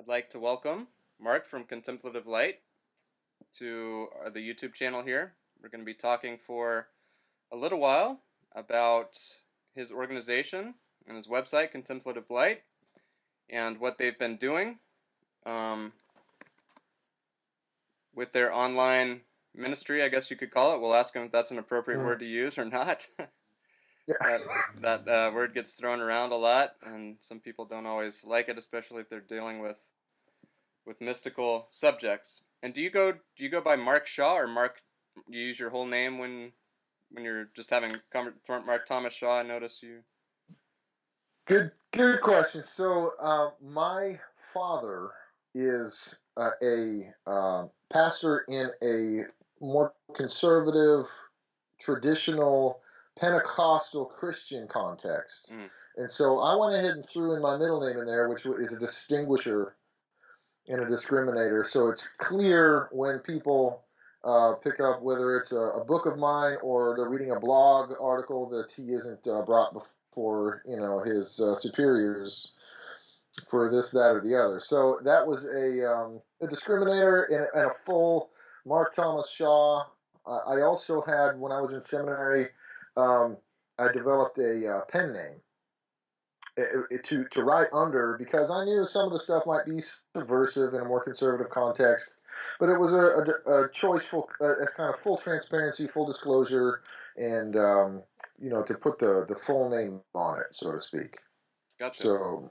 I'd like to welcome Marc from Contemplative Light to the YouTube channel here. We're going to be talking for a little while about his organization and his website, Contemplative Light, and what they've been doing with their online ministry, I guess you could call it. We'll ask him if that's an appropriate word to use or not. that word gets thrown around a lot, and some people don't always like it, especially if they're dealing with mystical subjects. And do you go by Marc Shaw, or Marc? You use your whole name when you're just having Marc Thomas Shaw? I notice you. Good question. So my father is a pastor in a more conservative, traditional Pentecostal Christian context. And so I went ahead and threw in my middle name in there, which is a distinguisher and a discriminator. So it's clear when people pick up whether it's a book of mine or they're reading a blog article that he isn't brought before his superiors for this, that, or the other. So that was a discriminator and a full Marc Thomas Shaw. I also had, when I was in seminary, I developed a pen name to write under, because I knew some of the stuff might be subversive in a more conservative context, but it was a choiceful, as kind of full transparency, full disclosure, and to put the full name on it, so to speak. Gotcha. So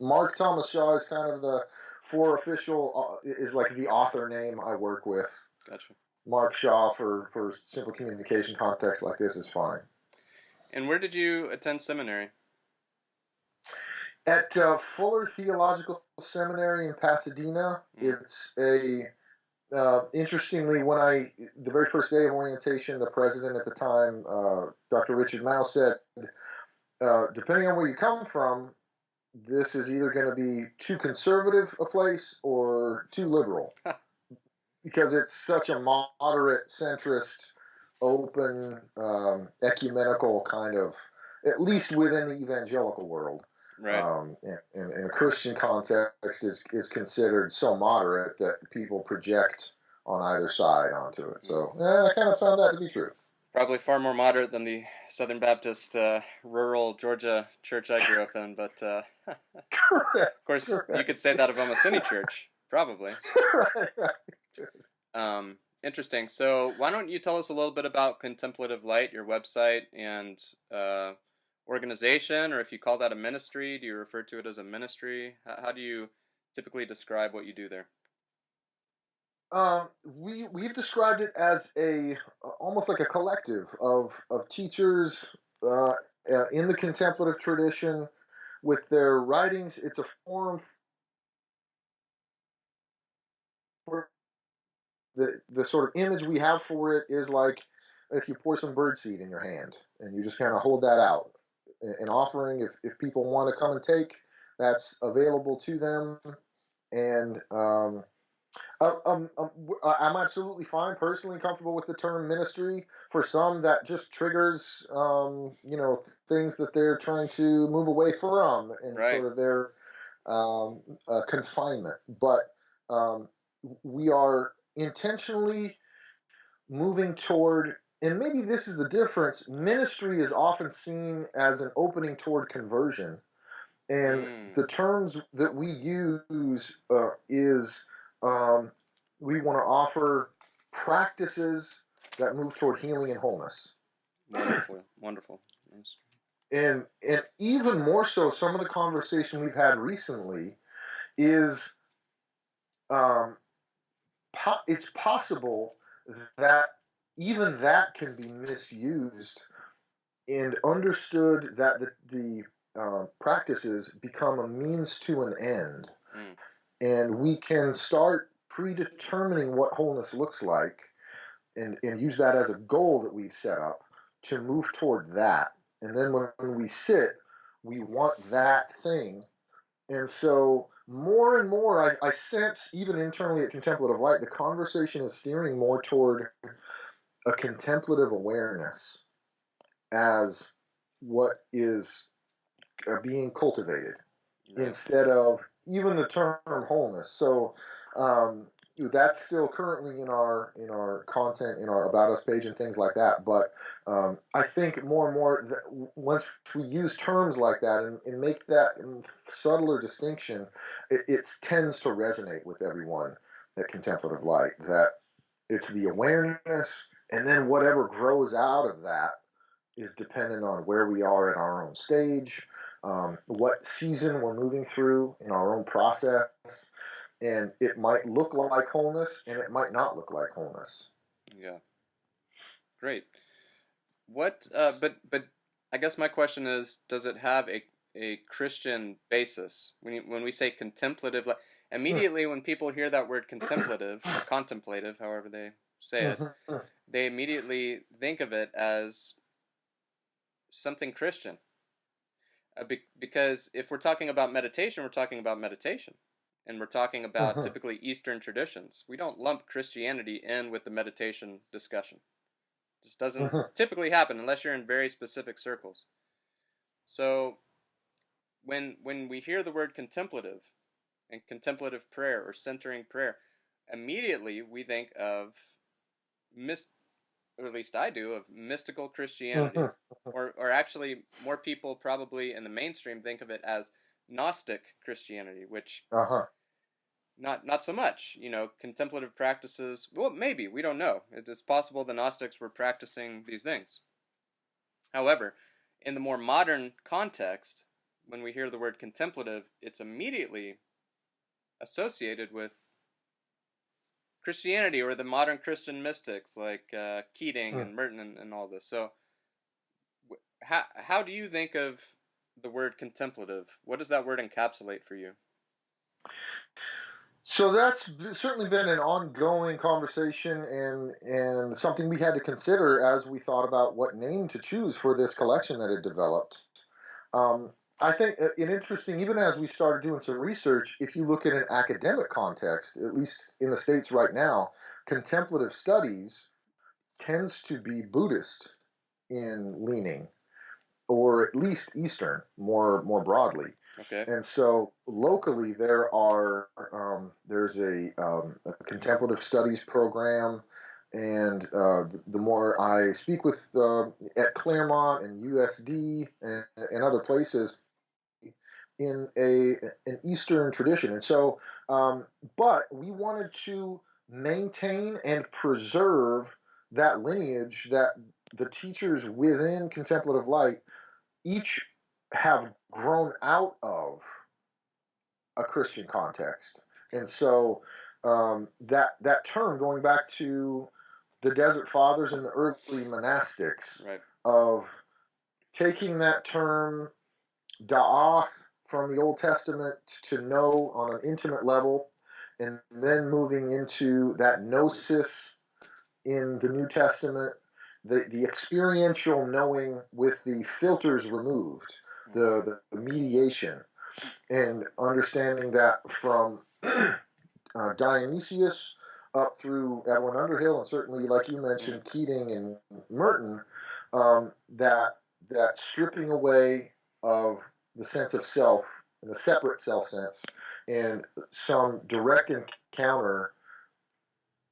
Marc Thomas Shaw is kind of the for official, is like the author name I work with. Gotcha. Marc Shaw for simple communication context like this is fine. And where did you attend seminary? At Fuller Theological Seminary in Pasadena. It's interestingly, the very first day of orientation, the president at the time, Dr. Richard Mao, said, depending on where you come from, this is either going to be too conservative a place or too liberal, because it's such a moderate, centrist, open, ecumenical kind of, at least within the evangelical world. Right. In a Christian context is considered so moderate that people project on either side onto it. So I kind of found that to be true. Probably far more moderate than the Southern Baptist rural Georgia church I grew up in, but correct, of course correct. You could say that of almost any church, probably. Right. Interesting. So why don't you tell us a little bit about Contemplative Light, your website, and organization, or if you call that a ministry, do you refer to it as a ministry? How do you typically describe what you do there? We've described it as almost like a collective of teachers in the contemplative tradition with their writings. It's a forum for the sort of image we have for it is like if you pour some birdseed in your hand and you just kind of hold that out, an offering. If people want to come and take, that's available to them. And I'm absolutely fine, personally comfortable with the term ministry. For some, that just triggers, things that they're trying to move away from and Right. sort of their confinement. But we are intentionally moving toward, and maybe this is the difference, ministry is often seen as an opening toward conversion. And the terms that we use is we want to offer practices that move toward healing and wholeness. Wonderful. Yes. And even more so, some of the conversation we've had recently is it's possible that even that can be misused and understood that the practices become a means to an end. And we can start predetermining what wholeness looks like and use that as a goal that we've set up to move toward that. And then when we sit, we want that thing. And so more and more, I sense, even internally at Contemplative Light, the conversation is steering more toward a contemplative awareness as what is being cultivated, instead of even the term wholeness. So that's still currently in our content, in our About Us page and things like that. But I think more and more once we use terms like that and make that subtler distinction, it tends to resonate with everyone at Contemplative Light. That it's the awareness, and then whatever grows out of that is dependent on where we are in our own stage, what season we're moving through in our own process, and it might look like wholeness, and it might not look like wholeness. Yeah. Great. What? But I guess my question is, does it have a Christian basis? When we say contemplative, like immediately when people hear that word contemplative or contemplative, however they say it, they immediately think of it as something Christian. Because if we're talking about meditation, we're talking about meditation. And we're talking about typically Eastern traditions. We don't lump Christianity in with the meditation discussion. It just doesn't typically happen unless you're in very specific circles. So when we hear the word contemplative and contemplative prayer or centering prayer, immediately we think of or at least I do, of mystical Christianity. Or actually, more people probably in the mainstream think of it as Gnostic Christianity, which not so much. Contemplative practices. Well, maybe we don't know. It is possible the Gnostics were practicing these things. However, in the more modern context, when we hear the word contemplative, it's immediately associated with Christianity or the modern Christian mystics like Keating and Merton and all this. So, how do you think of the word contemplative? What does that word encapsulate for you? So that's certainly been an ongoing conversation and something we had to consider as we thought about what name to choose for this collection that had developed. I think an interesting, even as we started doing some research, if you look at an academic context, at least in the States right now, contemplative studies tends to be Buddhist in leaning, or at least Eastern, more broadly. Okay. And so locally, there's a contemplative studies program, and the more I speak with at Claremont and USD and other places in an Eastern tradition, and so but we wanted to maintain and preserve that lineage that the teachers within Contemplative Light each have grown out of a Christian context. And so that term, going back to the Desert Fathers and the early monastics, right, of taking that term da'ath from the Old Testament to know on an intimate level, and then moving into that gnosis in the New Testament, the experiential knowing with the filters removed, the mediation, and understanding that from Dionysius up through Edwin Underhill, and certainly, like you mentioned, Keating and Merton, that stripping away of the sense of self and the separate self sense, and some direct encounter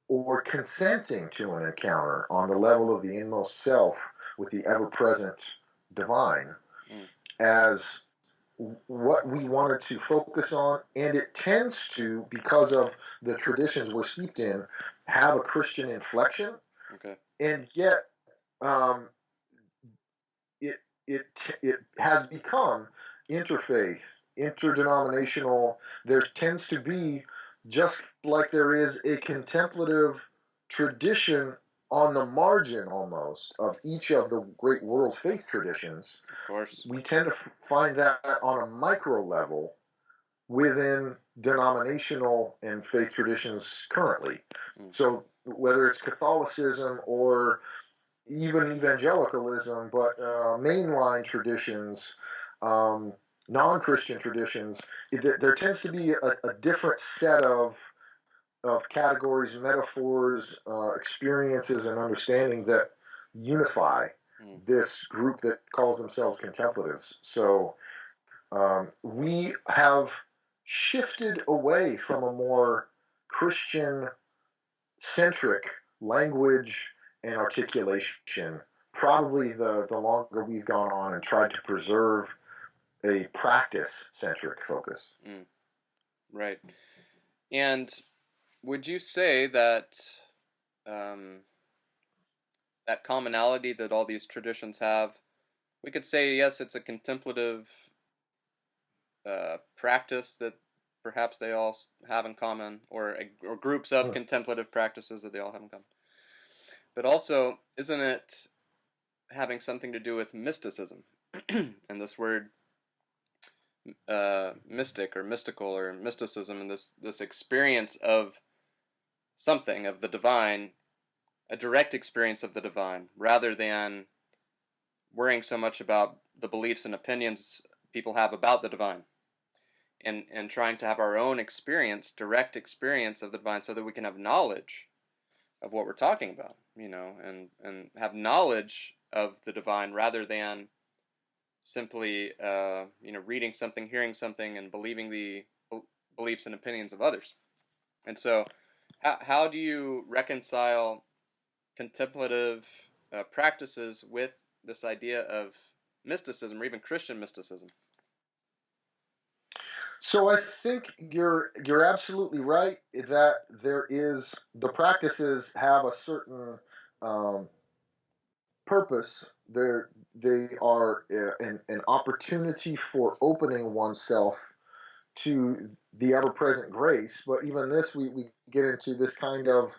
or consenting to an encounter on the level of the inmost self with the ever-present divine as what we wanted to focus on. And it tends to, because of the traditions we're steeped in, have a Christian inflection. Okay. And yet it has become interfaith, interdenominational. There tends to be, just like there is a contemplative tradition on the margin almost of each of the great world faith traditions. Of course. We tend to find that on a micro level within denominational and faith traditions currently. So whether it's Catholicism or even evangelicalism, but mainline traditions, non-Christian traditions, there tends to be a different set of categories, metaphors, experiences, and understanding that unify this group that calls themselves contemplatives. So we have shifted away from a more Christian centric language and articulation. Probably the longer we've gone on and tried to preserve a practice centric focus. Right. And would you say that that commonality that all these traditions have, we could say, yes, it's a contemplative practice that perhaps they all have in common, or groups of contemplative practices that they all have in common. But also, isn't it having something to do with mysticism? And this word mystic or mystical or mysticism, and this experience of something, of the divine, a direct experience of the divine, rather than worrying so much about the beliefs and opinions people have about the divine, and trying to have our own experience, direct experience of the divine, so that we can have knowledge of what we're talking about, and have knowledge of the divine, rather than simply reading something, hearing something, and believing the beliefs and opinions of others. And so how do you reconcile contemplative practices with this idea of mysticism, or even Christian mysticism? So I think you're absolutely right that the practices have a certain um, purpose. They are an opportunity for opening oneself to the ever-present grace. But even this, we get into this kind of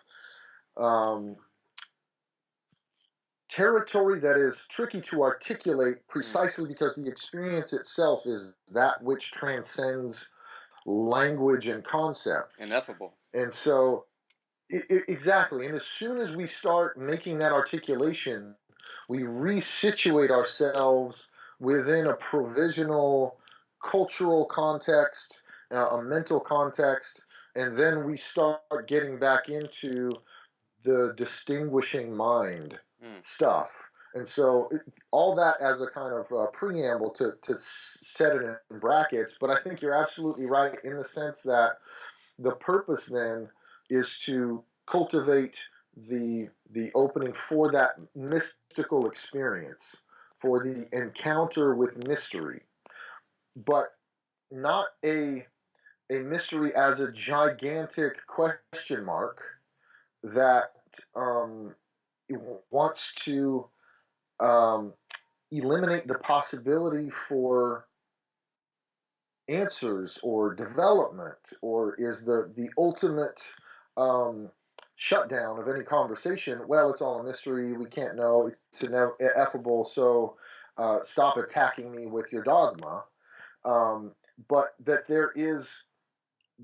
um, territory that is tricky to articulate, precisely because the experience itself is that which transcends language and concept. Ineffable. And so, exactly. And as soon as we start making that articulation, we resituate ourselves within a provisional cultural context, a mental context, and then we start getting back into the distinguishing mind stuff. And so all that as a kind of preamble to set it in brackets. But I think you're absolutely right in the sense that the purpose then is to cultivate the opening for that mystical experience, for the encounter with mystery, but not a mystery as a gigantic question mark that um, wants to um, eliminate the possibility for answers or development, or is the ultimate um, shutdown of any conversation. Well, it's all a mystery. We can't know. It's ineffable. So stop attacking me with your dogma. But that there is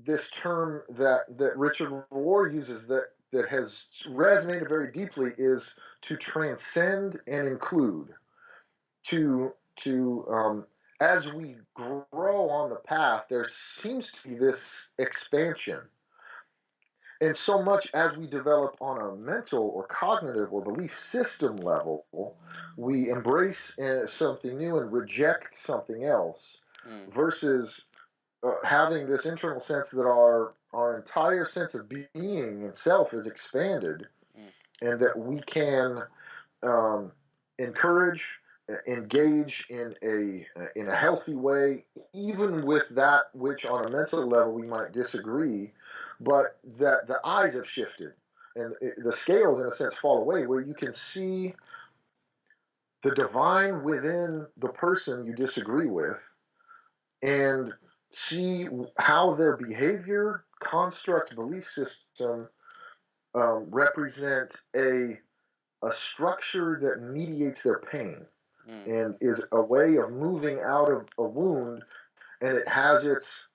this term that Richard Rohr uses that has resonated very deeply, is to transcend and include. To as we grow on the path, there seems to be this expansion. And so much as we develop on a mental or cognitive or belief system level, we embrace something new and reject something else, versus having this internal sense that our entire sense of being and self is expanded, and that we can encourage, engage in a healthy way, even with that which on a mental level we might disagree, but that the eyes have shifted and the scales, in a sense, fall away, where you can see the divine within the person you disagree with, and see how their behavior, constructs, belief system represent a structure that mediates their pain and is a way of moving out of a wound, and it has its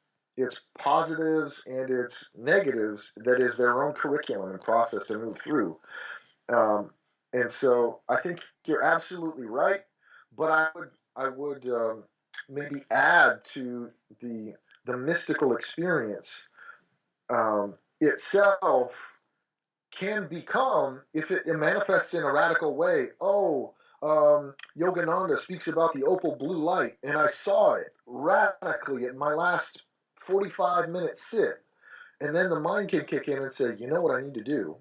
positives and its negatives, that is their own curriculum and process to move through. And so I think you're absolutely right, but I would maybe add to the mystical experience itself can become, if it manifests in a radical way, Yogananda speaks about the opal blue light, and I saw it radically at my last 45-minute sit, and then the mind can kick in and say, you know what I need to do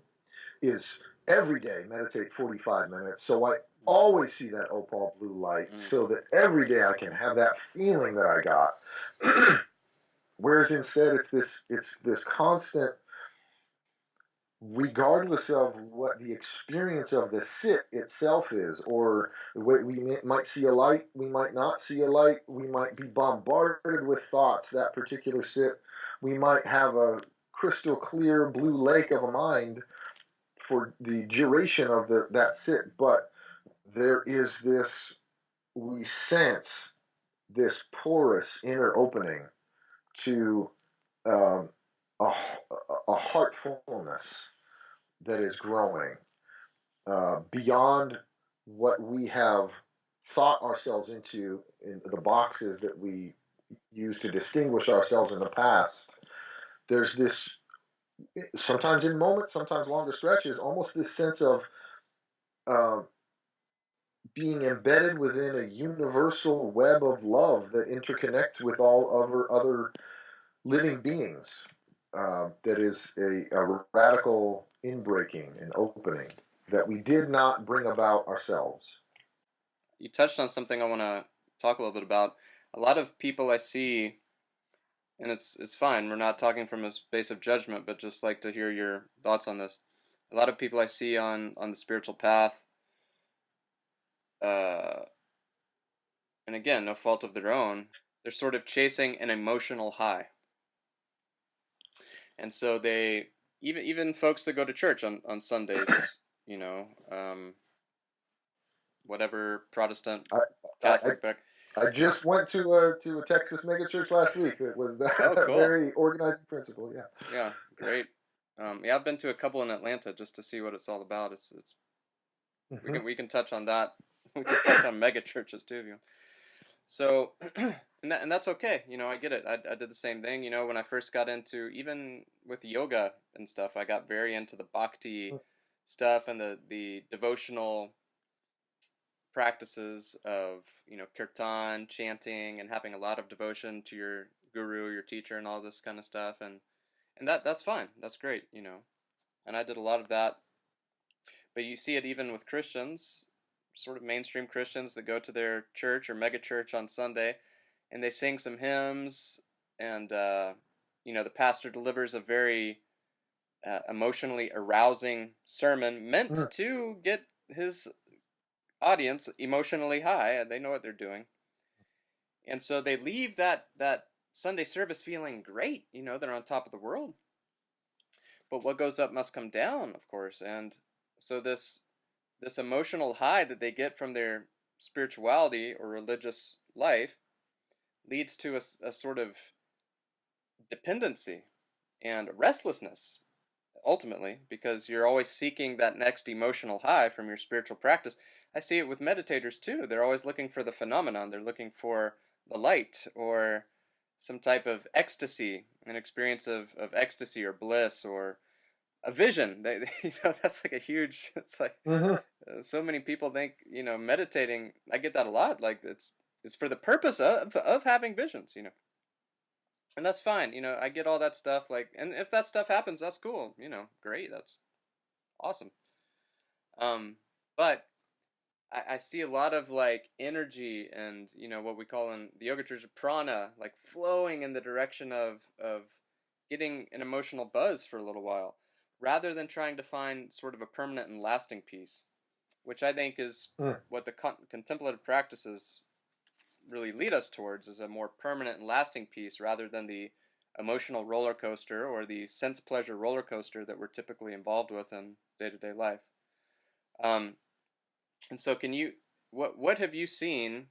is every day meditate 45 minutes so I always see that opal blue light so that every day I can have that feeling that I got. Whereas instead it's this constant, regardless of what the experience of the sit itself is, or we might see a light, we might not see a light, we might be bombarded with thoughts that particular sit, we might have a crystal clear blue lake of a mind for the duration of that sit, but there is this, we sense this porous inner opening to um, a, a heartfulness that is growing beyond what we have thought ourselves into in the boxes that we use to distinguish ourselves in the past. There's this, sometimes in moments, sometimes longer stretches, almost this sense of uh, being embedded within a universal web of love that interconnects with all other living beings. That is a radical inbreaking and opening that we did not bring about ourselves. You touched on something I want to talk a little bit about. A lot of people I see, and it's fine. We're not talking from a space of judgment, but just like to hear your thoughts on this. A lot of people I see on the spiritual path, uh, and again, no fault of their own, they're sort of chasing an emotional high, and so they even folks that go to church on Sundays, you know, whatever Protestant, I, I, Catholic back. I just went to a Texas megachurch last week. It was Oh, a cool. very organized principle. Yeah. Yeah, great. Yeah, I've been to a couple in Atlanta just to see what it's all about. It's Hmm. we can touch on that. We can touch on mega churches too, if you want. So, and that's okay. You know, I get it. I did the same thing. You know, when I first got into, even with yoga and stuff, I got very into the bhakti stuff and the devotional practices of, you know, kirtan, chanting, and having a lot of devotion to your guru, your teacher, and all this kind of stuff. And that's fine. That's great. You know, and I did a lot of that. But you see it even with Christians, sort of mainstream Christians that go to their church or mega church on Sunday, and they sing some hymns, and you know, the pastor delivers a very emotionally arousing sermon meant to get his audience emotionally high. They know what they're doing, and so they leave that Sunday service feeling great. You know, they're on top of the world. But what goes up must come down, of course, and so this emotional high that they get from their spirituality or religious life leads to a sort of dependency and restlessness ultimately, because you're always seeking that next emotional high from your spiritual practice. I see it with meditators too. They're always looking for the phenomenon. They're looking for the light or some type of ecstasy, an experience of ecstasy or bliss or a vision. You know, that's like a huge. It's like Hmm. so many people think, you know, meditating. I get that a lot. Like it's for the purpose of having visions. You know, and that's fine. You know, I get all that stuff. Like, and if that stuff happens, that's cool. You know, great. That's awesome. But I see a lot of like energy and, you know, what we call in the yoga tradition prana, like flowing in the direction of getting an emotional buzz for a little while, rather than trying to find sort of a permanent and lasting peace, which I think is what the contemplative practices really lead us towards, is a more permanent and lasting peace rather than the emotional roller coaster or the sense pleasure roller coaster that we're typically involved with in day-to-day life. Um, and so can you what have you seen?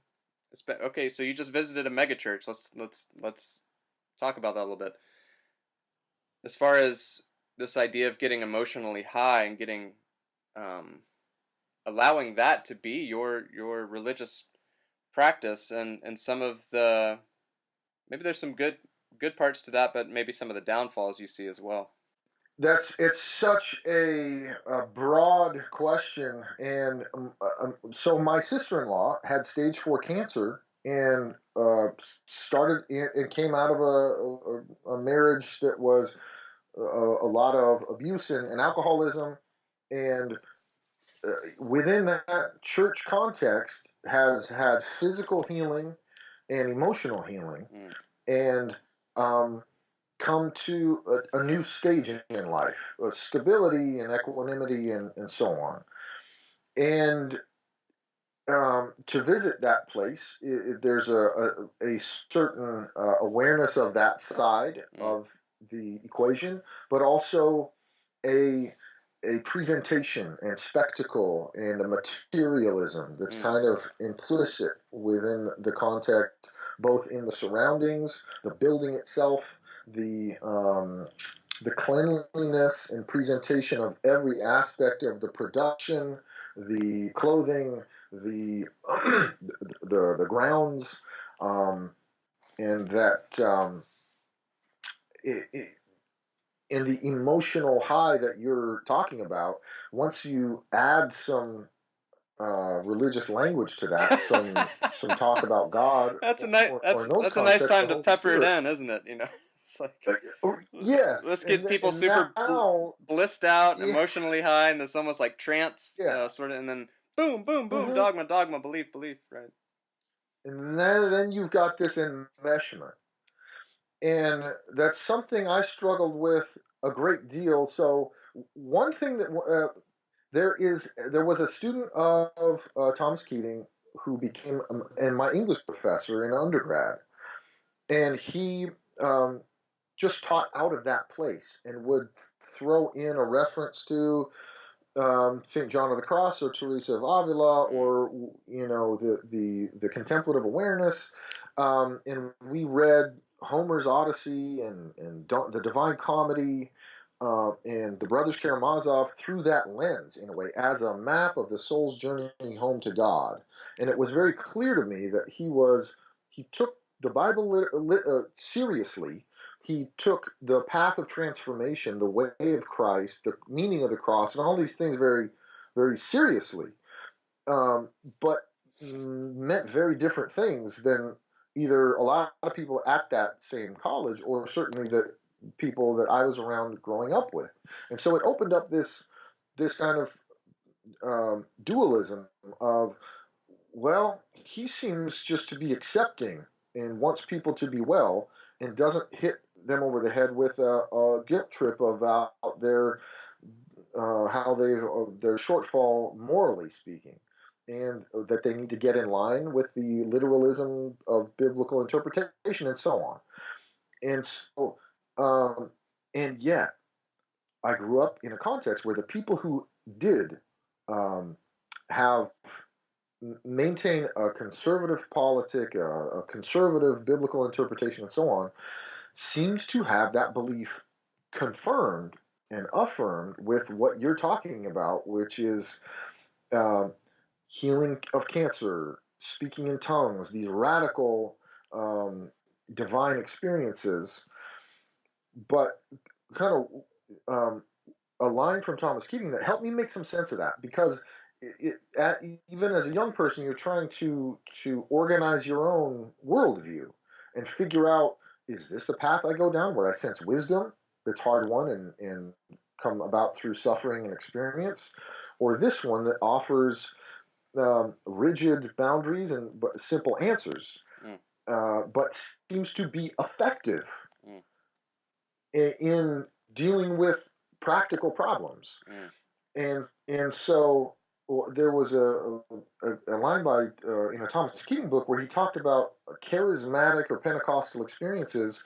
Okay, so you just visited a megachurch. Let's talk about that a little bit. As far as this idea of getting emotionally high and getting um, allowing that to be your religious practice, and some of the, maybe there's some good parts to that, but maybe some of the downfalls you see as well. It's such a broad question, and so my sister-in-law had stage 4 cancer and started and came out of a marriage that was a lot of abuse and alcoholism, and within that church context has had physical healing and emotional healing, Mm. and um, come to a new stage in life, stability and equanimity and so on. And to visit that place, there's a certain awareness of that side Mm. of the equation, but also a a presentation and spectacle and a materialism that's Mm. kind of implicit within the context, both in the surroundings, the building itself, the cleanliness and presentation of every aspect of the production, the clothing, the the grounds, um, and that it, and the emotional high that you're talking about. Once you add some religious language to that, some talk about God, That's a nice or in those that's a nice contexts, the time to Holy pepper it Spirit. in, isn't it? It's like Yes, let's get people and super now, blissed out, yeah, emotionally high, and it's almost like trance, yeah. sort of, and then boom, boom, boom, Hmm. dogma, dogma, belief, belief, right? And then you've got this enmeshment. And that's something I struggled with a great deal. So one thing that there was a student of Thomas Keating who became and my English professor in undergrad, and he um, just taught out of that place and would throw in a reference to Saint John of the Cross or Teresa of Avila, Mm. or the contemplative awareness, and we read Homer's Odyssey and the Divine Comedy, and the Brothers Karamazov through that lens, in a way, as a map of the soul's journey home to God. And it was very clear to me that he took the Bible seriously. He took the path of transformation, the way of Christ, the meaning of the cross, and all these things very, very seriously, but meant very different things than either a lot of people at that same college, or certainly the people that I was around growing up with. And so it opened up this kind of dualism of, well, he seems just to be accepting and wants people to be well, and doesn't hit them over the head with a guilt trip about their how their shortfall, morally speaking, and that they need to get in line with the literalism of biblical interpretation and so on. And so, and yet, I grew up in a context where the people who did um, have maintain a conservative politic, a conservative biblical interpretation, and so on, seems to have that belief confirmed and affirmed with what you're talking about, which is um, healing of cancer, speaking in tongues, these radical divine experiences. But kind of a line from Thomas Keating that helped me make some sense of that, because even as a young person, you're trying to organize your own worldview and figure out, is this the path I go down where I sense wisdom that's hard won and come about through suffering and experience, or this one that offers rigid boundaries and simple answers, Mm. but seems to be effective Mm. in dealing with practical problems. Mm. And so there was a line by in a Thomas Keating book where he talked about charismatic or Pentecostal experiences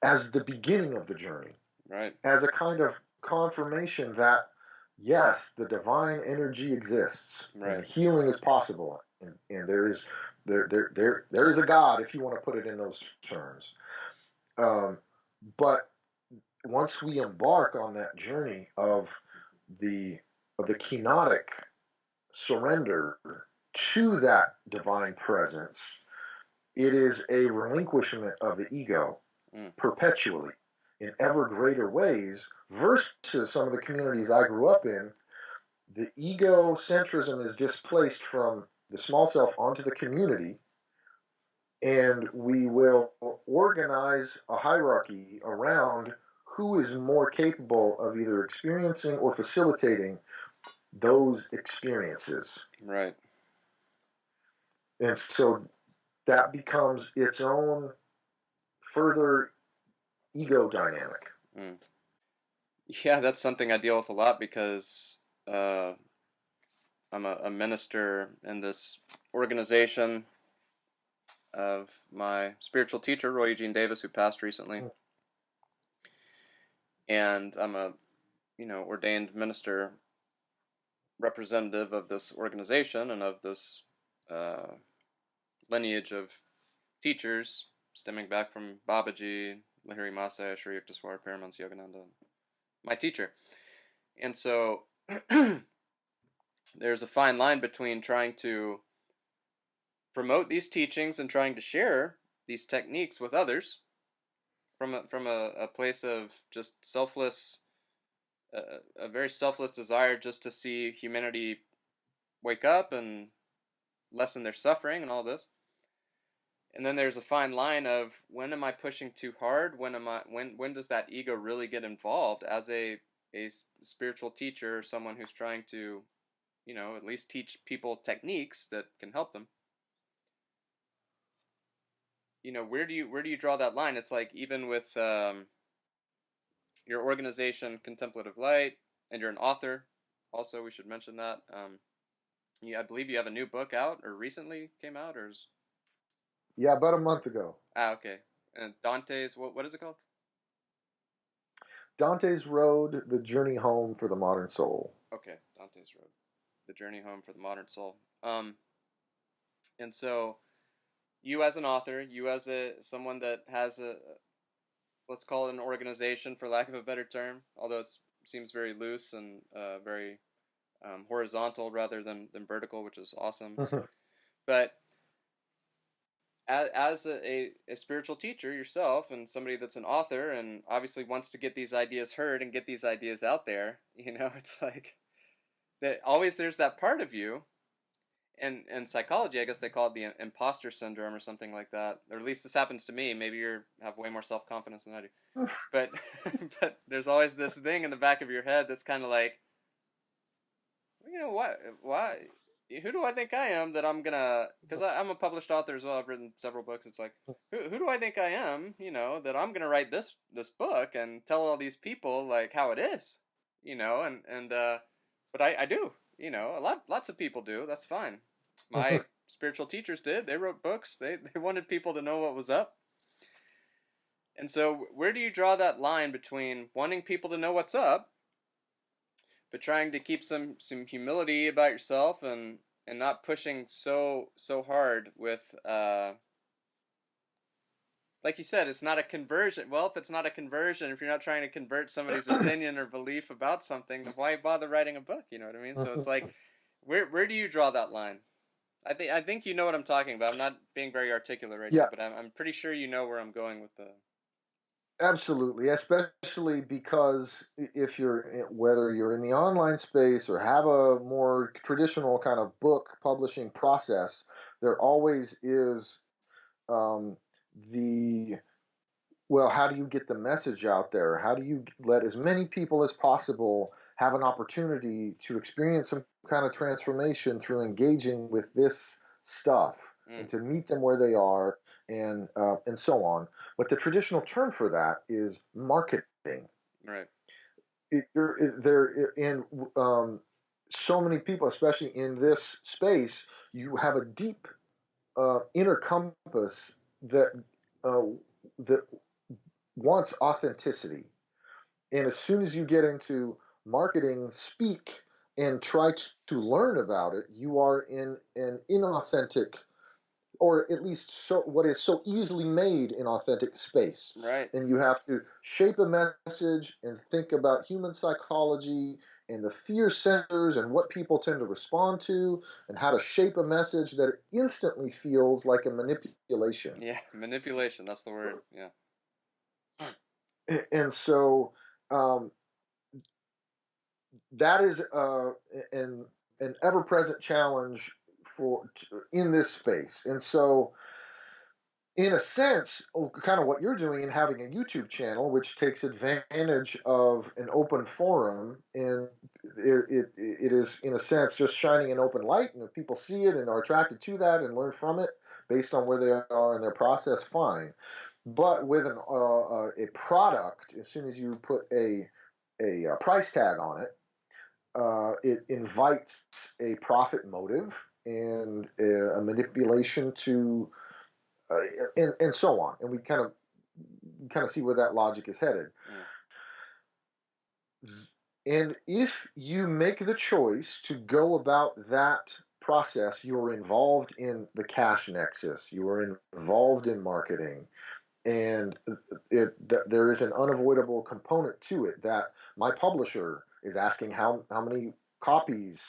as the beginning of the journey, Right. as a kind of confirmation that yes, the divine energy exists Right. and healing is possible, and there is a God, if you want to put it in those terms. Um, but once we embark on that journey the of the kenotic surrender to that divine presence, it is a relinquishment of the ego Mm. perpetually in ever greater ways, versus some of the communities I grew up in. The egocentrism is displaced from the small self onto the community, and we will organize a hierarchy around who is more capable of either experiencing or facilitating those experiences. Right. And so that becomes its own further ego dynamic. Mm. Yeah, that's something I deal with a lot because I'm a minister in this organization of my spiritual teacher, Roy Eugene Davis, who passed recently. And I'm a, ordained minister representative of this organization and of this lineage of teachers stemming back from Babaji, Lahiri Masai, Sri Yukteswar, Paramahansa Yogananda, my teacher. And so there's a fine line between trying to promote these teachings and trying to share these techniques with others from a place of just selfless, a very selfless desire just to see humanity wake up and lessen their suffering and all this. And then there's a fine line of when am I pushing too hard? When does that ego really get involved as a spiritual teacher or someone who's trying to, at least teach people techniques that can help them? Where do you draw that line? It's like even with your organization, Contemplative Light, and you're an author. Also, we should mention that. I believe you have a new book out, or recently came out, or is... Yeah, about a month ago. Okay. And Dante's, what is it called? Dante's Road, The Journey Home for the Modern Soul. Okay, Dante's Road, The Journey Home for the Modern Soul. And so, you as an author, you as someone that has let's call it an organization for lack of a better term, although it seems very loose and very horizontal rather than vertical, which is awesome. But as a spiritual teacher yourself and somebody that's an author and obviously wants to get these ideas heard and get these ideas out there, it's like that always there's that part of you. And in psychology, I guess they call it the imposter syndrome or something like that. Or at least this happens to me. Maybe you have way more self-confidence than I do. But but there's always this thing in the back of your head that's kind of like, what? Why? Who do I think I am that I'm gonna? Because I'm a published author as well. I've written several books. It's like, who do I think I am? That I'm gonna write this book and tell all these people like how it is. But I do. Lots of people do. That's fine. My spiritual teachers did. They wrote books. They wanted people to know what was up. And so, where do you draw that line between wanting people to know what's up, but trying to keep some humility about yourself and not pushing so hard with like you said, it's not a conversion. Well, if it's not a conversion, if you're not trying to convert somebody's opinion or belief about something, then why bother writing a book? You know what I mean? So it's like, where do you draw that line? I think you know what I'm talking about. I'm not being very articulate right now, but I'm pretty sure you know where I'm going with the... Absolutely, especially because if whether you're in the online space or have a more traditional kind of book publishing process, there always is how do you get the message out there? How do you let as many people as possible have an opportunity to experience some kind of transformation through engaging with this stuff and to meet them where they are and so on. But the traditional term for that is marketing. Right. So many people, especially in this space, you have a deep inner compass that that wants authenticity. And as soon as you get into marketing speak and try to learn about it, you are in an inauthentic, or at least what is so easily made inauthentic space. Right. And you have to shape a message and think about human psychology and the fear centers and what people tend to respond to and how to shape a message that it instantly feels like a manipulation. Yeah, manipulation, that's the word. Yeah. And so that is an ever-present challenge in this space. And so in a sense, kind of what you're doing and having a YouTube channel, which takes advantage of an open forum, and it is, in a sense, just shining an open light, and if people see it and are attracted to that and learn from it based on where they are in their process, fine. But with a product, as soon as you put a price tag on it, it invites a profit motive and a manipulation to uh, and so on. And we kind of see where that logic is headed. And if you make the choice to go about that process, you're involved in the cash nexus, you are involved in marketing, and there is an unavoidable component to it that my publisher is asking how many copies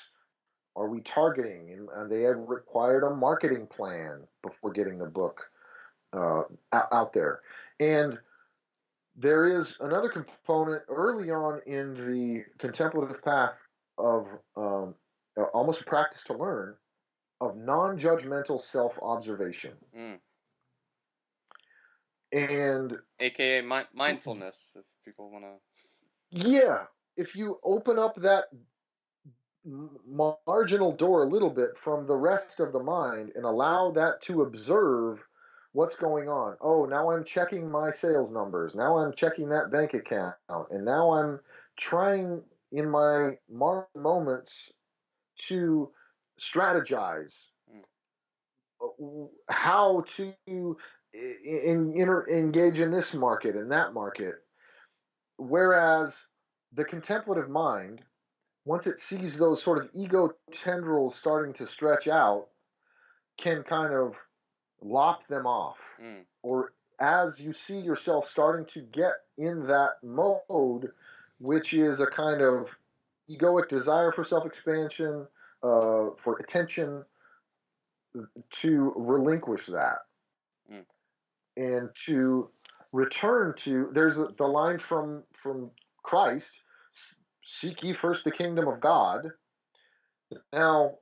are we targeting, and they have required a marketing plan before getting the book out there. And there is another component early on in the contemplative path of almost a practice to learn of non-judgmental self-observation. And AKA mindfulness, if people want to. Yeah, if you open up that marginal door a little bit from the rest of the mind and allow that to observe what's going on. Oh, now I'm checking my sales numbers. Now I'm checking that bank account. And now I'm trying in my moments to strategize how to engage in this market and that market. Whereas the contemplative mind, once it sees those sort of ego tendrils starting to stretch out, can kind of lop them off. Or as you see yourself starting to get in that mode, which is a kind of egoic desire for self-expansion, for attention, to relinquish that and to return to, there's the line from Christ, seek ye first the kingdom of God. Now,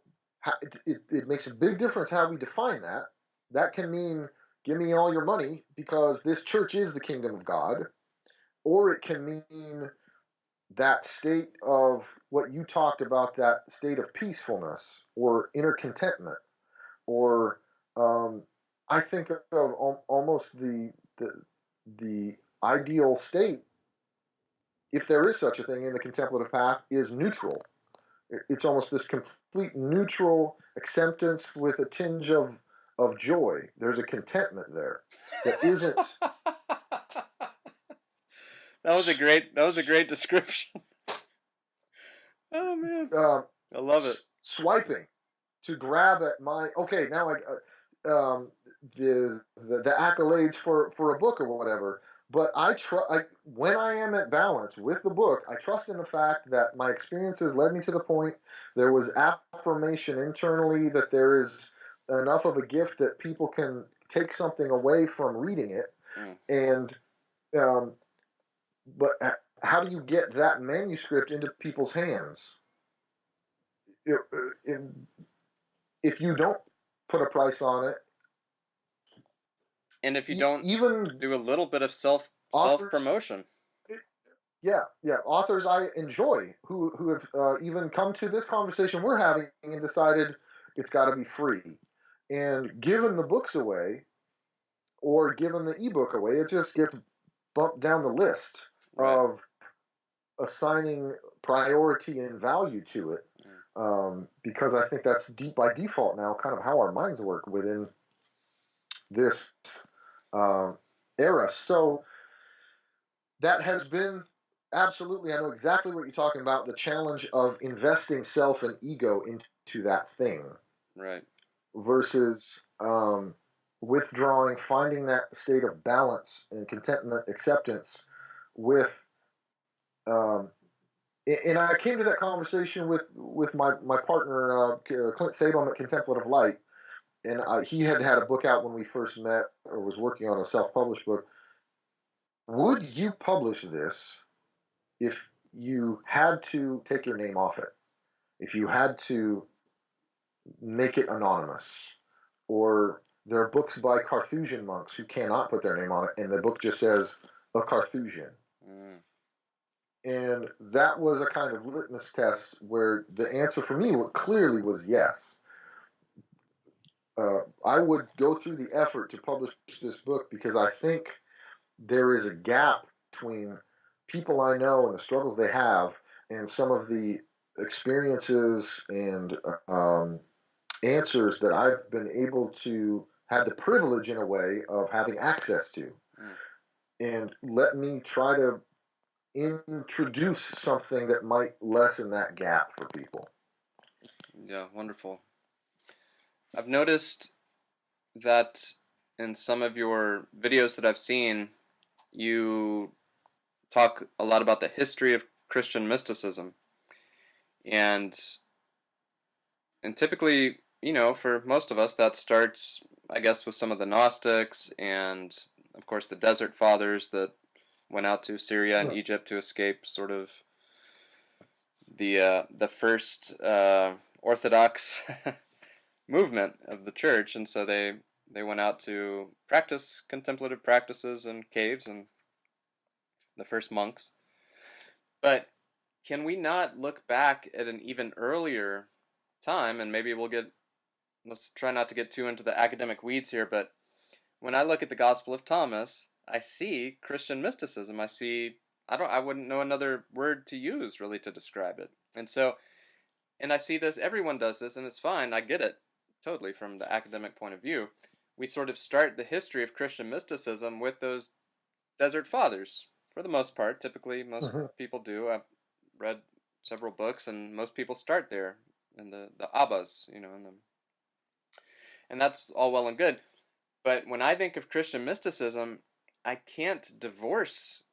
it makes a big difference how we define that. That can mean, give me all your money because this church is the kingdom of God. Or it can mean that state of what you talked about, that state of peacefulness or inner contentment. Or I think of almost the ideal state, if there is such a thing in the contemplative path, is neutral. It's almost this complete neutral acceptance with a tinge of joy. There's a contentment there that isn't. That was a great description. Oh man, I love it. Swiping to grab at my, okay, now the accolades for a book or whatever. But when I am at balance with the book, I trust in the fact that my experiences led me to the point. There was affirmation internally that there is enough of a gift that people can take something away from reading it. And but how do you get that manuscript into people's hands? If you don't put a price on it, and if you don't even do a little bit of self promotion. Yeah, authors I enjoy who have even come to this conversation we're having and decided it's got to be free, and given the books away or given the ebook away, it just gets bumped down the list of assigning priority and value to it, because I think that's by default now kind of how our minds work within this era. So that has been absolutely, I know exactly what you're talking about, the challenge of investing self and ego into that thing. Right. Versus withdrawing, finding that state of balance and contentment, acceptance with. And I came to that conversation with my partner, Clint Salem at Contemplative Light. And he had a book out when we first met, or was working on a self-published book. Would you publish this if you had to take your name off it, if you had to make it anonymous, or there are books by Carthusian monks who cannot put their name on it, and the book just says a Carthusian. Mm. And that was a kind of litmus test where the answer for me clearly was yes. I would go through the effort to publish this book because I think there is a gap between people I know and the struggles they have and some of the experiences and answers that I've been able to have the privilege in a way of having access to. Mm. And let me try to introduce something that might lessen that gap for people. Yeah, wonderful. I've noticed that in some of your videos that I've seen, you talk a lot about the history of Christian mysticism. And typically, for most of us, that starts, I guess, with some of the Gnostics and, of course, the Desert Fathers that went out to Syria and Egypt to escape sort of the first Orthodox movement of the church, and so they went out to practice contemplative practices in caves, and the first monks. But can we not look back at an even earlier time, and maybe let's try not to get too into the academic weeds here, but when I look at the Gospel of Thomas, I see Christian mysticism. I wouldn't know another word to use really to describe it. And I see this, everyone does this, and it's fine, I get it, totally, from the academic point of view. We sort of start the history of Christian mysticism with those Desert Fathers, for the most part. Typically, most people do. I've read several books, and most people start there, in the Abbas, and that's all well and good. But when I think of Christian mysticism, I can't divorce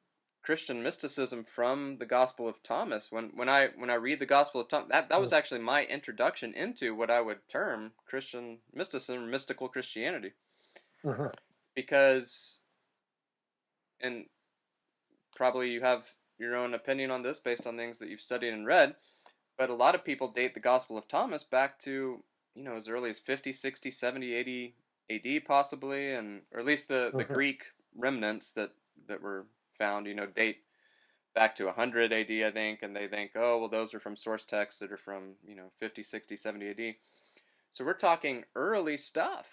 Christian mysticism from the Gospel of Thomas. When I read the Gospel of Thomas, that was actually my introduction into what I would term Christian mysticism, mystical Christianity. Because, and probably you have your own opinion on this based on things that you've studied and read, but a lot of people date the Gospel of Thomas back to, as early as 50, 60, 70, 80 AD possibly, or at least the Greek remnants that were found, date back to 100 AD, I think, and they think, oh, well, those are from source texts that are from, 50, 60, 70 AD. So we're talking early stuff.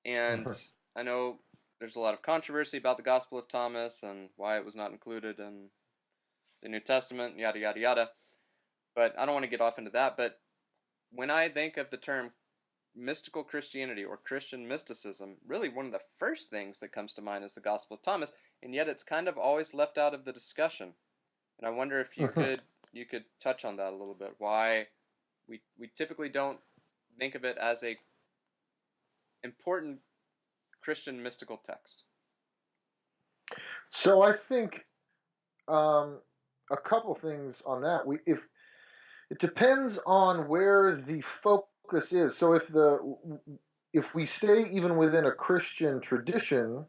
And I know there's a lot of controversy about the Gospel of Thomas and why it was not included in the New Testament, yada, yada, yada. But I don't want to get off into that. But when I think of the term mystical Christianity or Christian mysticism, really one of the first things that comes to mind is the Gospel of Thomas, and yet it's kind of always left out of the discussion. And I wonder if you could touch on that a little bit. Why we typically don't think of it as a important Christian mystical text. So I think a couple things on that. If it depends on where the focus is. So if we stay even within a Christian tradition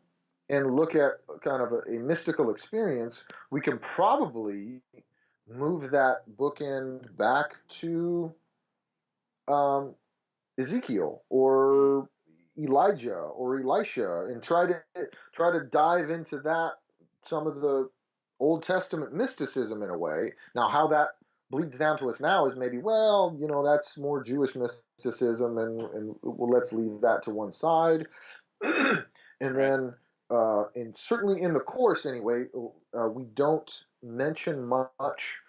and look at kind of a mystical experience, we can probably move that bookend back to Ezekiel or Elijah or Elisha and try to dive into that, some of the Old Testament mysticism in a way. Now, how that bleeds down to us now is maybe, well, that's more Jewish mysticism, and well, let's leave that to one side. And then, and certainly in the course anyway, we don't mention much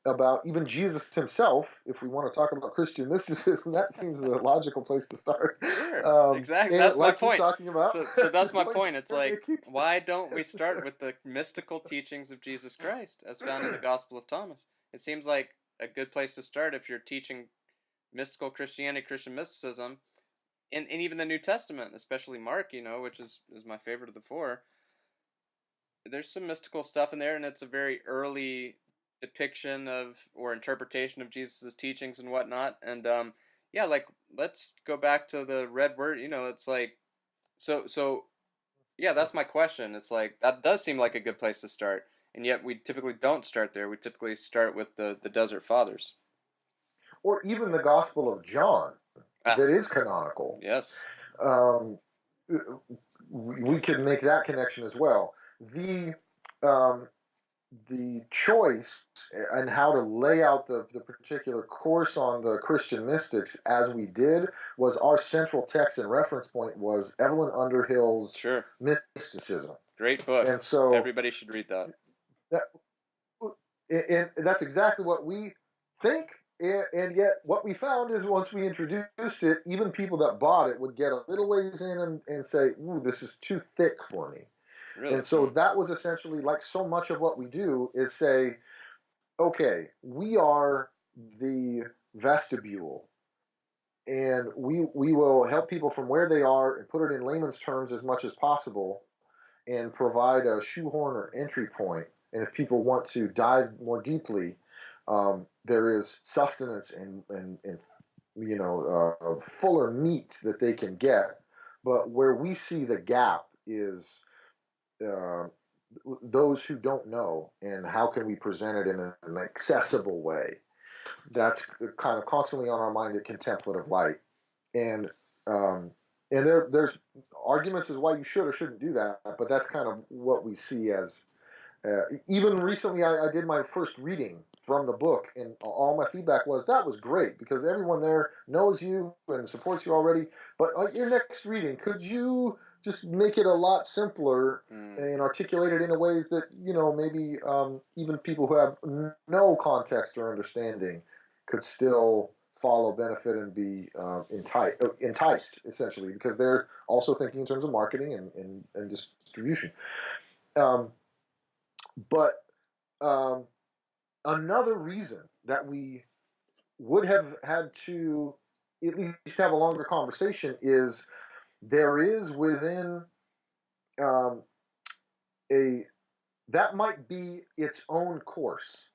about even Jesus himself. If we want to talk about Christian mysticism, that seems the logical place to start. Sure, exactly. That's my point. Talking about. So that's my point. It's like, why don't we start with the mystical teachings of Jesus Christ as found in the Gospel of Thomas? It seems like a good place to start if you're teaching mystical Christianity, Christian mysticism, and even the New Testament, especially Mark, which is my favorite of the four. There's some mystical stuff in there, and it's a very early depiction of or interpretation of Jesus' teachings and whatnot. And yeah, like, let's go back to the red word. It's like, so yeah, that's my question. It's like, that does seem like a good place to start, and yet we typically don't start there. We typically start with the Desert Fathers, or even the Gospel of John that is canonical. Yes. we could make that connection as well. Um, the choice and how to lay out the particular course on the Christian mystics as we did was our central text and reference point was Evelyn Underhill's Sure. Mysticism. Great book. And so everybody should read that. And that's exactly what we think. And yet, what we found is once we introduced it, even people that bought it would get a little ways in and say, "Ooh, this is too thick for me." Really? And so that was essentially like so much of what we do is say, okay, we are the vestibule, and we will help people from where they are and put it in layman's terms as much as possible and provide a shoehorn or entry point. And if people want to dive more deeply, there is sustenance and fuller meat that they can get. But where we see the gap is uh, those who don't know, and how can we present it in an accessible way. That's kind of constantly on our mind at Contemplative Light. And um, and there's arguments as why you should or shouldn't do that, but that's kind of what we see as. Even recently, I did my first reading from the book, and all my feedback was that was great because everyone there knows you and supports you already. But your next reading, could you just make it a lot simpler and articulate it in a ways that maybe even people who have no context or understanding could still follow, benefit, and be enticed, essentially, because they're also thinking in terms of marketing and distribution. But another reason that we would have had to at least have a longer conversation is there is within um, a that might be its own course,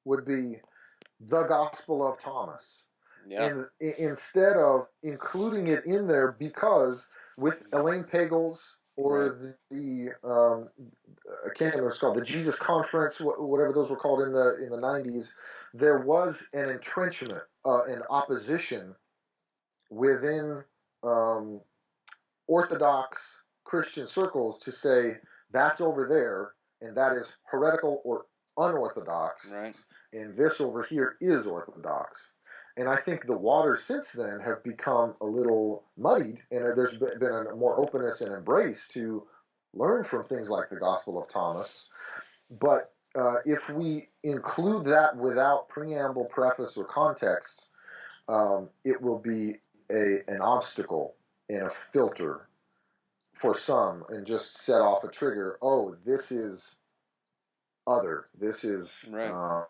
would be the Gospel of Thomas. Yeah. And instead of including it in there, because with Elaine Pagel's or the I can't remember what it's called, the Jesus Conference, whatever those were called in the 90s, there was an entrenchment, an opposition within Orthodox Christian circles to say that's over there, and that is heretical or unorthodox, and this over here is orthodox. And I think the waters since then have become a little muddied, and there's been a more openness and embrace to learn from things like the Gospel of Thomas. But if we include that without preamble, preface, or context, it will be an obstacle and a filter for some, and just set off a trigger. Oh, this is other. This is not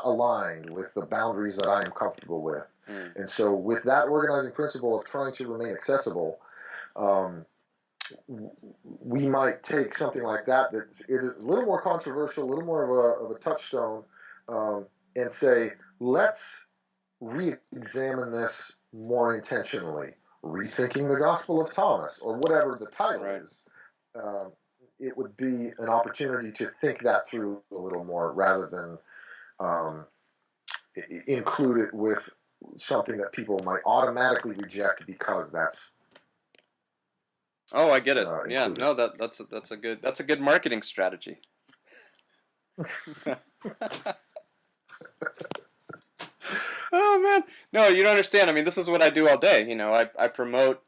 aligned with the boundaries that I am comfortable with. And so with that organizing principle of trying to remain accessible, we might take something like that it is a little more controversial, a little more of a touchstone, and say, let's re-examine this more intentionally, rethinking the Gospel of Thomas, or whatever the title is. It would be an opportunity to think that through a little more rather than include it with something that people might automatically reject because that's. Oh, I get it. Yeah, no, that's a good marketing strategy. Oh man, no, you don't understand. I mean, this is what I do all day. I promote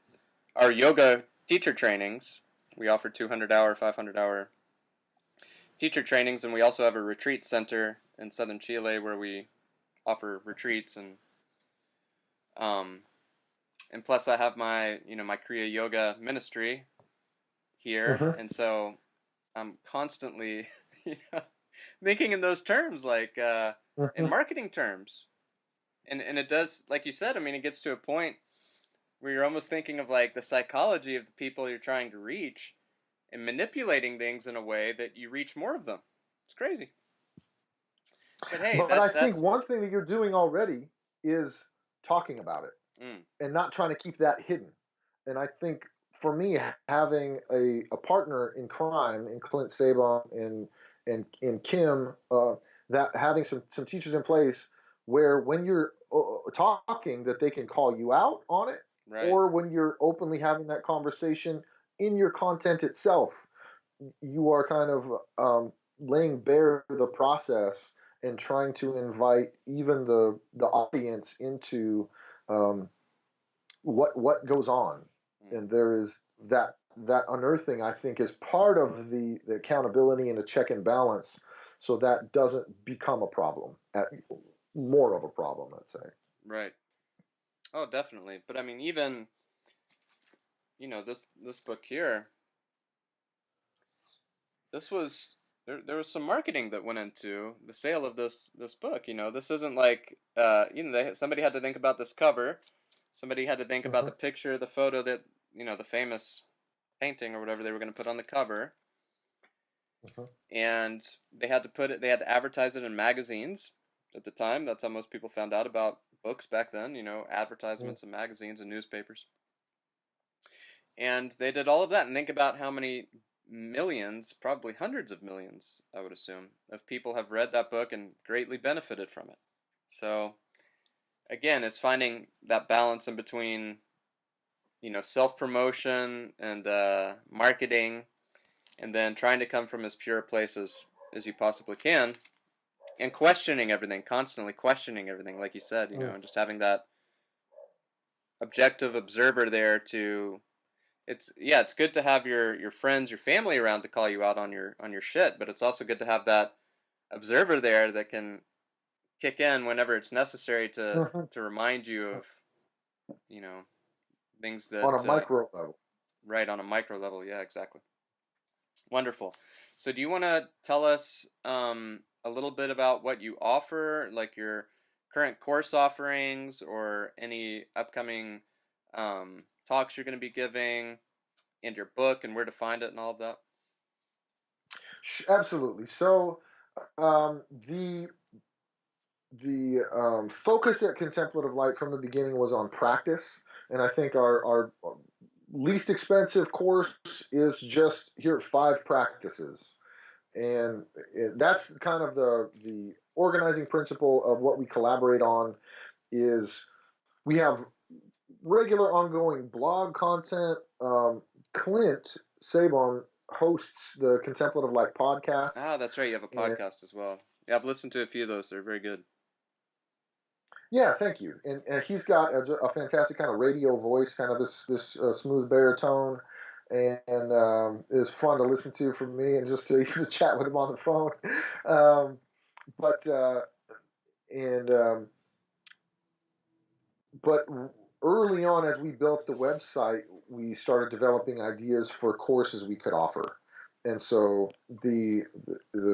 our yoga teacher trainings. We offer 200-hour, 500-hour teacher trainings, and we also have a retreat center in southern Chile where we offer retreats, and plus I have my my Kriya Yoga ministry here, and so I'm constantly thinking in those terms, like in marketing terms, and it does, like you said. I mean, it gets to a point where you're almost thinking of like the psychology of the people you're trying to reach, and manipulating things in a way that you reach more of them. It's crazy. But hey, I think one thing that you're doing already is talking about it and not trying to keep that hidden. And I think for me, having a partner in crime in Clint Sabon and Kim, that having some teachers in place where when you're talking that they can call you out on it, Right. or when you're openly having that conversation in your content itself, you are kind of laying bare the process and trying to invite even the audience into um, what goes on. Mm. And there is that unearthing, I think, is part of the accountability and the check and balance, so that doesn't become a problem, more of a problem, let's say. Right. Oh, definitely. But I mean, even this book here, this was there was some marketing that went into the sale of this book. This isn't like somebody had to think about this cover, somebody had to think about Mm-hmm. the picture, the photo that the famous painting or whatever they were going to put on the cover, Mm-hmm. and they had to advertise it in magazines at the time. That's how most people found out about books back then. Advertisements in magazines and newspapers. And they did all of that, and think about how many millions, probably hundreds of millions, I would assume, of people have read that book and greatly benefited from it. So, again, it's finding that balance in between, self promotion and marketing, and then trying to come from as pure a place as you possibly can, and questioning everything, constantly questioning everything, like you said, Mm-hmm. and just having that objective observer there to it's good to have your friends, your family around to call you out on your shit, but it's also good to have that observer there that can kick in whenever it's necessary Mm-hmm. to remind you of you know things On a that micro level. right on a micro level. Yeah, exactly. Wonderful. So do you want to tell us a little bit about what you offer, like your current course offerings or any upcoming talks you're going to be giving, and your book and where to find it and all of that? Absolutely. So um, the the focus at Contemplative Light from the beginning was on practice, and I think our least expensive course is just here 5 practices, and that's kind of the organizing principle of what we collaborate on. Is we have regular ongoing blog content. Clint Sabon hosts the Contemplative Light podcast, Ah, that's right. You have a and podcast as well. Yeah, I've listened to a few of those. They're very good. yeah, thank you. And he's got a fantastic kind of radio voice, kind of this smooth baritone, and is fun to listen to for me, and just to even chat with him on the phone. Um, but and but early on, as we built the website, we started developing ideas for courses we could offer, and so the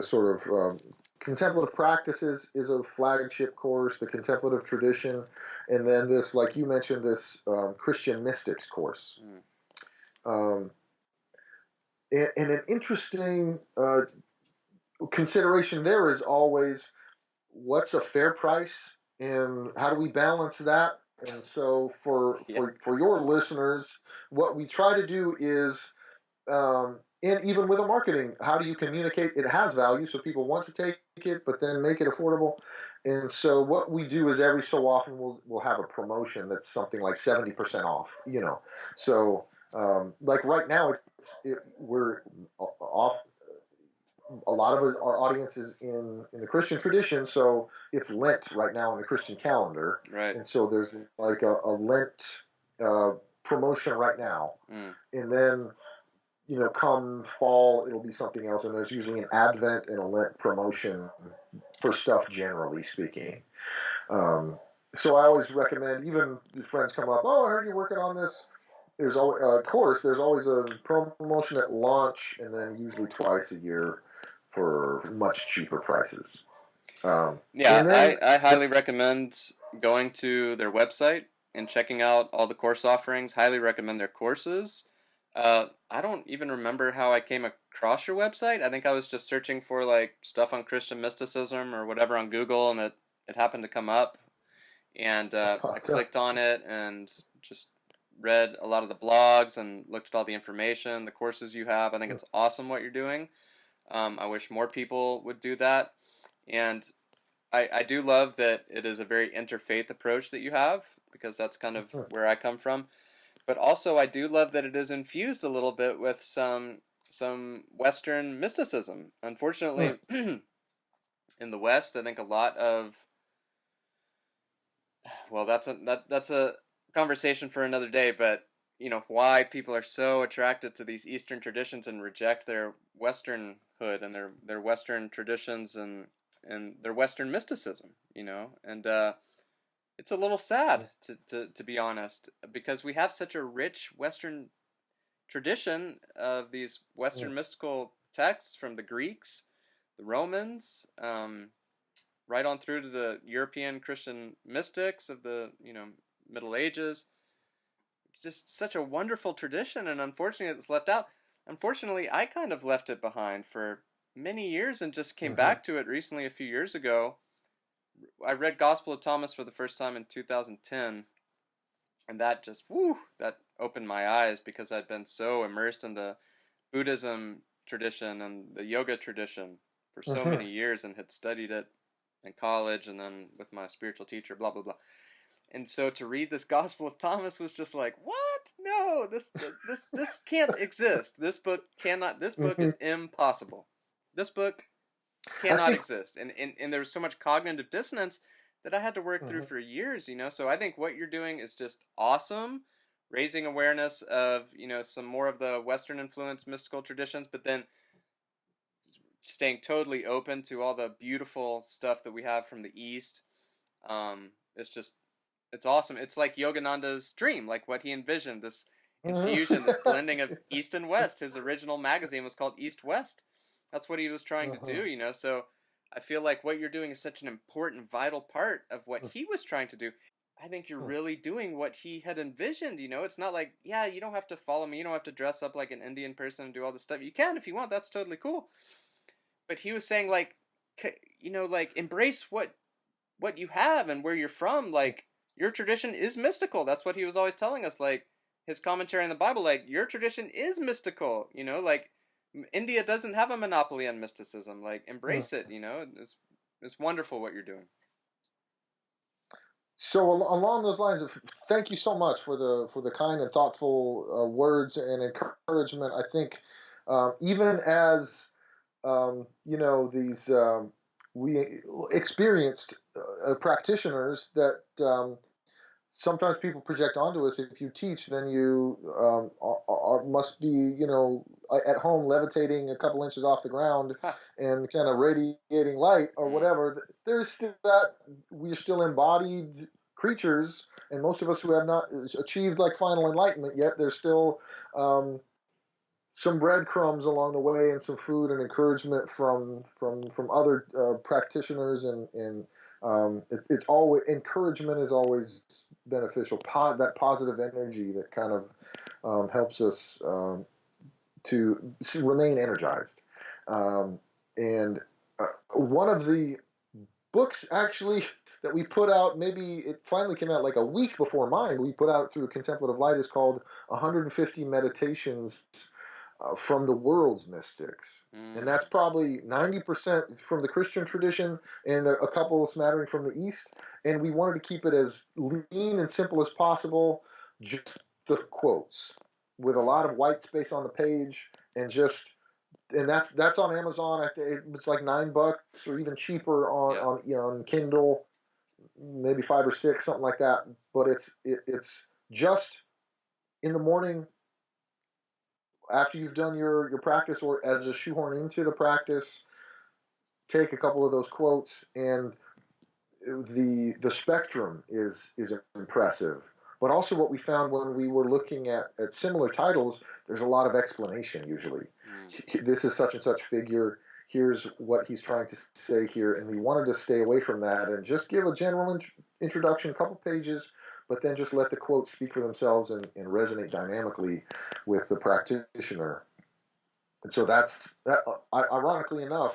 sort of contemplative practices is a flagship course, the contemplative tradition, and then this, like you mentioned, this Christian mystics course. Mm. Um, and an interesting consideration there is always what's a fair price and how do we balance that. And so Yeah. for your listeners, what we try to do is and even with a marketing, how do you communicate it has value so people want to take it, but then make it affordable? And so what we do is every so often we'll have a promotion that's something like 70% off. So like right now we're off. A lot of our audience is in the Christian tradition, so it's Lent right now in the Christian calendar, Right. and so there's like a Lent uh, promotion right now, Mm. and then come fall, it'll be something else. And there's usually an Advent and a Lent promotion for stuff, generally speaking. Um, so I always recommend, even if friends come up, oh, I heard you're working on this. There's always, of course, there's always a promotion at launch, and then usually twice a year for much cheaper prices. Yeah, And then, I highly recommend going to their website and checking out all the course offerings. Highly recommend their courses. I don't even remember how I came across your website. I think I was just searching for like stuff on Christian mysticism or whatever on Google, and it happened to come up, and I clicked on it and just read a lot of the blogs and looked at all the information, the courses you have. I think it's awesome what you're doing. I wish more people would do that, and I do love that it is a very interfaith approach that you have. because that's kind of where I come from. But also, I do love that it is infused a little bit with some Western mysticism. Unfortunately, in the West, I think a lot of, well, that's a conversation for another day. But why people are so attracted to these Eastern traditions and reject their Westernhood and their Western traditions and their Western mysticism. And it's a little sad to be honest, because we have such a rich Western tradition of these Western mystical texts from the Greeks, the Romans, right on through to the European Christian mystics of the Middle Ages. It's just such a wonderful tradition, and unfortunately, it's left out. Unfortunately, I kind of left it behind for many years and just came back to it recently a few years ago. I read Gospel of Thomas for the first time in 2010, and that just that opened my eyes, because I'd been so immersed in the Buddhism tradition and the yoga tradition for so many years and had studied it in college and then with my spiritual teacher, blah blah blah. And so to read this Gospel of Thomas was just like, what? No, this can't exist. This book cannot. This book is impossible. This book cannot exist. And there was so much cognitive dissonance that I had to work through for years, So I think what you're doing is just awesome, raising awareness of, some more of the Western influenced mystical traditions, but then staying totally open to all the beautiful stuff that we have from the East. It's awesome. It's like Yogananda's dream, like what he envisioned, this infusion, this blending of East and West. His original magazine was called East West. That's what he was trying to do, So I feel like what you're doing is such an important, vital part of what he was trying to do. I think you're really doing what he had envisioned, It's not like, yeah, you don't have to follow me. You don't have to dress up like an Indian person and do all this stuff. You can if you want. That's totally cool. But he was saying, like, like, embrace what you have and where you're from. Like, your tradition is mystical. That's what he was always telling us. Like, his commentary on the Bible, like, your tradition is mystical. Like, India doesn't have a monopoly on mysticism. Like, embrace it. It's wonderful what you're doing. So along those lines, thank you so much for the kind and thoughtful words and encouragement. I think even as these we experienced practitioners that sometimes people project onto us. If you teach, then you must be, at home levitating a couple inches off the ground and kind of radiating light or whatever. There's still that we're still embodied creatures, and most of us who have not achieved like final enlightenment yet, there's still some breadcrumbs along the way and some food and encouragement from other practitioners, and it's always, encouragement is always beneficial. That positive energy that kind of helps us to remain energized. And one of the books actually that we put out, maybe it finally came out like a week before mine, we put out through Contemplative Light, is called 150 Meditations from the World's Mystics. And that's probably 90% from the Christian tradition and a couple smattering from the East. And we wanted to keep it as lean and simple as possible, just the quotes, with a lot of white space on the page, and that's on Amazon. It's like $9 or even cheaper on Kindle, maybe 5 or 6, something like that. But it's just in the morning, after you've done your practice, or as a shoehorn into the practice, take a couple of those quotes, and the spectrum is impressive. But also what we found when we were looking at similar titles, there's a lot of explanation usually. This is such and such figure. Here's what he's trying to say here. And we wanted to stay away from that and just give a general introduction, a couple pages, but then just let the quotes speak for themselves and resonate dynamically with the practitioner. And so that's that. Ironically enough,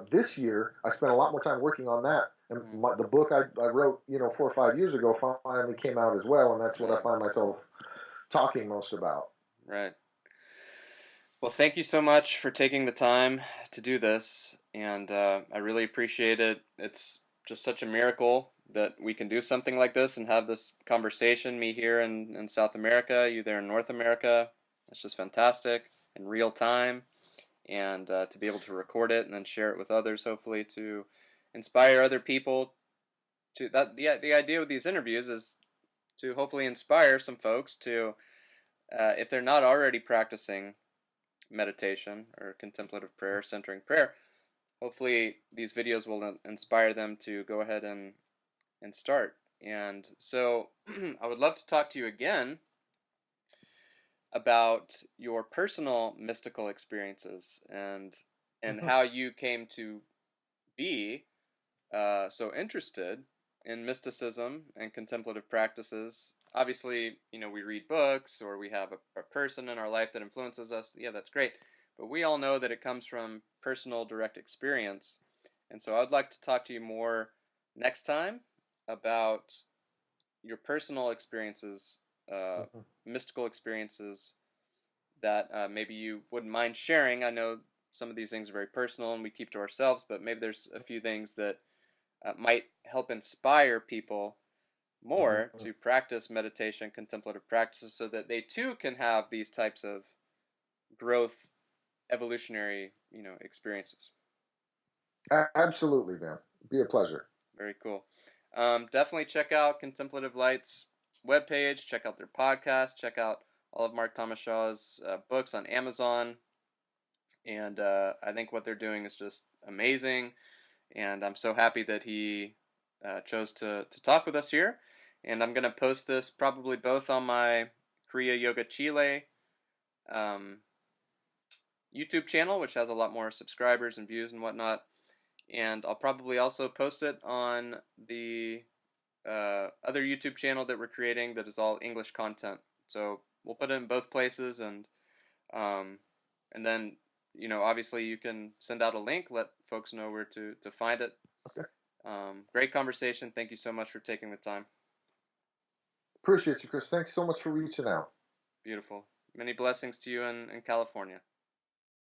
this year I spent a lot more time working on that, and the book I wrote 4 or 5 years ago finally came out as well, and that's what I find myself talking most about. Right. Well, thank you so much for taking the time to do this, and I really appreciate it. It's just such a miracle that we can do something like this and have this conversation, me here in South America, you there in North America. It's just fantastic in real time, and to be able to record it and then share it with others, hopefully to inspire other people to that. The idea with these interviews is to hopefully inspire some folks to, if they're not already practicing meditation or contemplative prayer, centering prayer, hopefully these videos will inspire them to go ahead and start. And so I would love to talk to you again about your personal mystical experiences and Mhm. how you came to be so interested in mysticism and contemplative practices. Obviously, we read books or we have a person in our life that influences us. Yeah, that's great. But we all know that it comes from personal, direct experience. And so I'd like to talk to you more next time about your personal experiences, uh, Mhm. mystical experiences that maybe you wouldn't mind sharing. I know some of these things are very personal and we keep to ourselves, but maybe there's a few things that might help inspire people more Mhm. to practice meditation, contemplative practices, so that they too can have these types of growth, evolutionary, experiences. Absolutely, man. Be a pleasure. Very cool. Definitely check out Contemplative Light's webpage. Check out their podcast. Check out all of Mark Thomas Shaw's books on Amazon. And I think what they're doing is just amazing. And I'm so happy that he chose to talk with us here. And I'm going to post this probably both on my Kriya Yoga Chile um, YouTube channel, which has a lot more subscribers and views and whatnot. And I'll probably also post it on the other YouTube channel that we're creating that is all English content. So we'll put it in both places, um, and then obviously you can send out a link, let folks know where to find it. Okay. Great conversation. Thank you so much for taking the time. Appreciate you, Chris. Thanks so much for reaching out. Beautiful. Many blessings to you in California.